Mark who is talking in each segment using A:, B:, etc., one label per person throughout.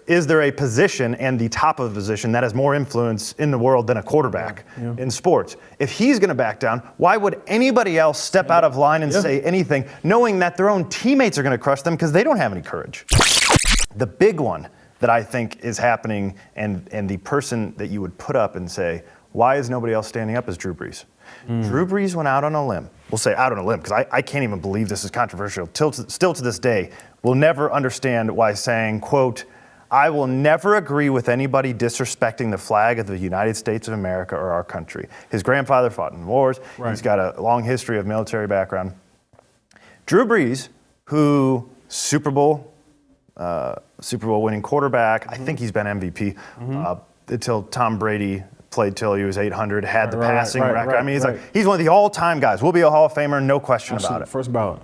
A: Is there a position and the top of the position that has more influence in the world than a quarterback in sports? If he's going to back down, why would anybody else step out of line and say anything, knowing that their own teammates are going to crush them because they don't have any courage? The big one that I think is happening, and the person that you would put up and say, why is nobody else standing up, is Drew Brees. Drew Brees went out on a limb. We'll say out on a limb because I can't even believe this is controversial. Still to this day, we'll never understand why saying, quote, I will never agree with anybody disrespecting the flag of the United States of America or our country. His grandfather fought in wars. Right. He's got a long history of military background. Drew Brees, who Super Bowl winning quarterback. I think he's been MVP until Tom Brady played till he was 800, had the passing record. I mean, he's one of the all-time guys. Will be a Hall of Famer, no question about it.
B: First ballot.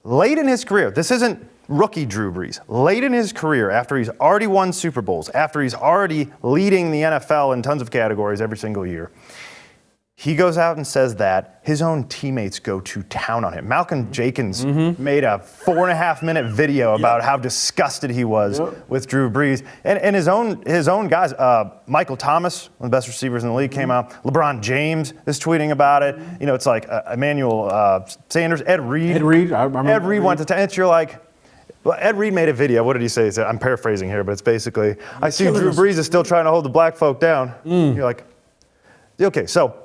A: Late in his career, this isn't rookie Drew Brees. Late in his career, after he's already won Super Bowls, after he's already leading the NFL in tons of categories every single year, he goes out and says that his own teammates go to town on him. Malcolm Jenkins made a 4.5-minute video about how disgusted he was with Drew Brees. And his own guys, Michael Thomas, one of the best receivers in the league, came out. LeBron James is tweeting about it. You know, it's like Emmanuel Sanders, Ed Reed.
B: I remember
A: Ed Reed went to town. You're like, well, Ed Reed made a video. What did he say? He said, I'm paraphrasing here, but it's basically, I see Drew Brees is still trying to hold the black folk down. You're like, okay, so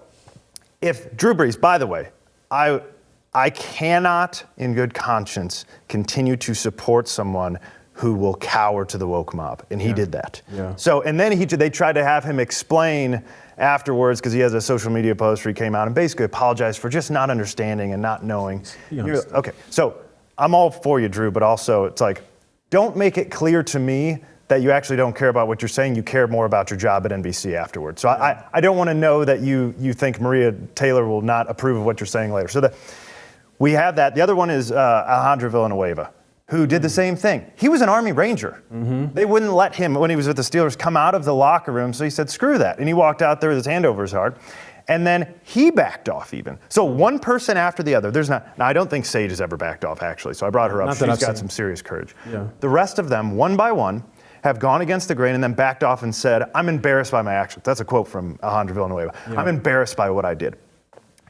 A: if Drew Brees, by the way, I cannot in good conscience continue to support someone who will cower to the woke mob, and he did that. So, and then they tried to have him explain afterwards, because he has a social media post where he came out and basically apologized for just not understanding and not knowing. Okay, so I'm all for you, Drew, but also it's like, don't make it clear to me that you actually don't care about what you're saying. You care more about your job at NBC afterwards. So I don't want to know that you think Maria Taylor will not approve of what you're saying later. So we have that. The other one is Alejandro Villanueva, who did the same thing. He was an Army Ranger. They wouldn't let him, when he was with the Steelers, come out of the locker room. So he said, screw that. And he walked out there with his hand over his heart. And then he backed off even. So one person after the other. Now, I don't think Sage has ever backed off, actually. So I brought her up. She's got some serious courage. The rest of them, one by one, have gone against the grain and then backed off and said, I'm embarrassed by my actions. That's a quote from Alejandro Villanueva. I'm embarrassed by what I did.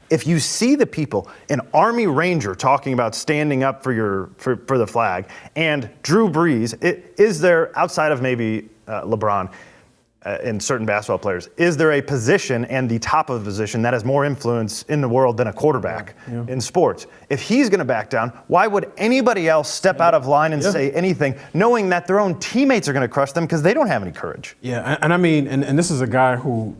A: If you see the people, an Army Ranger talking about standing up for the flag, and Drew Brees, is there, outside of maybe LeBron and certain basketball players, is there a position and the top of the position that has more influence in the world than a quarterback in sports? If he's going to back down, why would anybody else step out of line and say anything, knowing that their own teammates are going to crush them because they don't have any courage?
B: And I mean, and this is a guy who,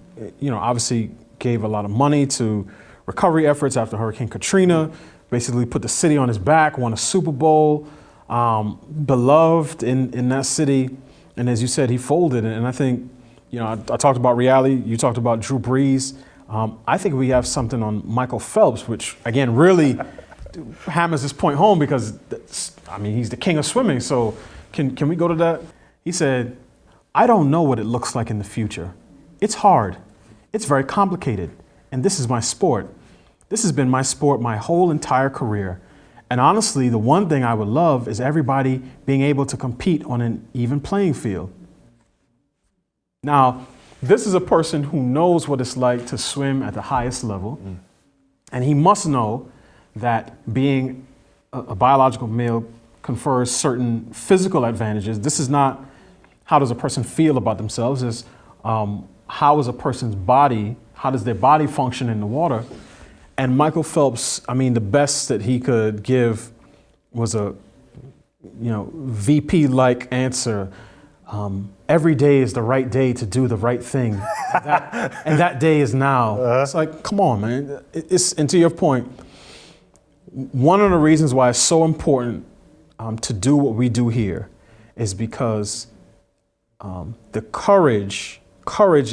B: obviously gave a lot of money to recovery efforts after Hurricane Katrina, basically put the city on his back, won a Super Bowl, beloved in that city. And as you said, he folded. And I think, I talked about reality. You talked about Drew Brees. I think we have something on Michael Phelps, which, again, really hammers this point home because, he's the king of swimming. So can we go to that? He said, I don't know what it looks like in the future. It's hard. It's very complicated. And this is my sport. This has been my sport my whole entire career. And honestly, the one thing I would love is everybody being able to compete on an even playing field. Now, this is a person who knows what it's like to swim at the highest level, and he must know that being a biological male confers certain physical advantages. This is not how does a person feel about themselves, it's how is a person's body, how does their body function in the water? And Michael Phelps, the best that he could give was a, VP-like answer. Every day is the right day to do the right thing. And that day is now. It's like, come on, man. And to your point, one of the reasons why it's so important to do what we do here is because the courage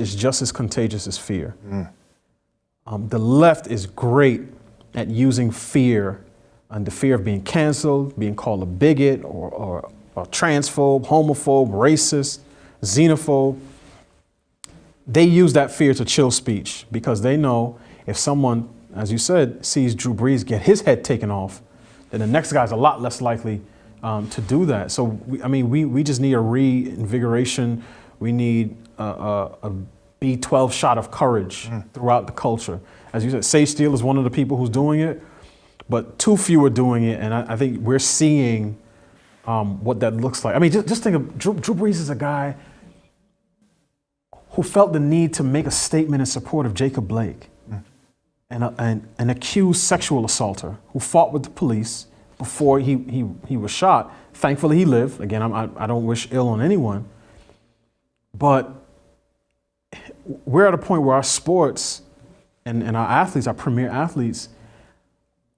B: is just as contagious as fear. The left is great at using fear and the fear of being canceled, being called a bigot or transphobe, homophobe, racist, xenophobe. They use that fear to chill speech because they know if someone, as you said, sees Drew Brees get his head taken off, then the next guy's a lot less likely to do that. So we just need a reinvigoration. We need a B12 shot of courage throughout the culture. As you said, Sage Steele is one of the people who's doing it, but too few are doing it, and I think we're seeing what that looks like. I mean, just think of Drew Brees is a guy who felt the need to make a statement in support of Jacob Blake, and an accused sexual assaulter who fought with the police before he was shot. Thankfully, he lived. Again, I don't wish ill on anyone, but we're at a point where our sports and our athletes, our premier athletes,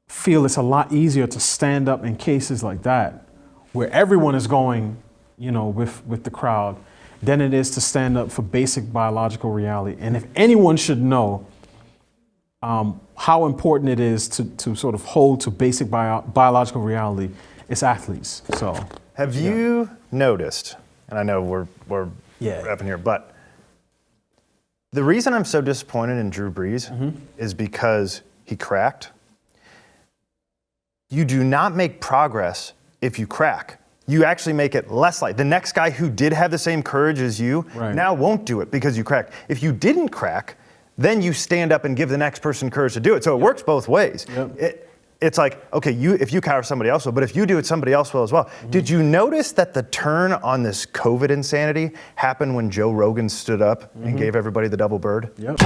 B: feel it's a lot easier to stand up in cases like that, where everyone is going, with the crowd, than it is to stand up for basic biological reality. And if anyone should know how important it is to sort of hold to basic biological reality, it's athletes. So,
A: have you noticed? And I know we're wrapping here, but the reason I'm so disappointed in Drew Brees is because he cracked. You do not make progress if you crack. You actually make it less likely. The next guy who did have the same courage as you now won't do it because you cracked. If you didn't crack, then you stand up and give the next person courage to do it. So it works both ways. It's like, okay, if you cower, somebody else will, but if you do it, somebody else will as well. Did you notice that the turn on this COVID insanity happened when Joe Rogan stood up and gave everybody the double bird?
B: Yep.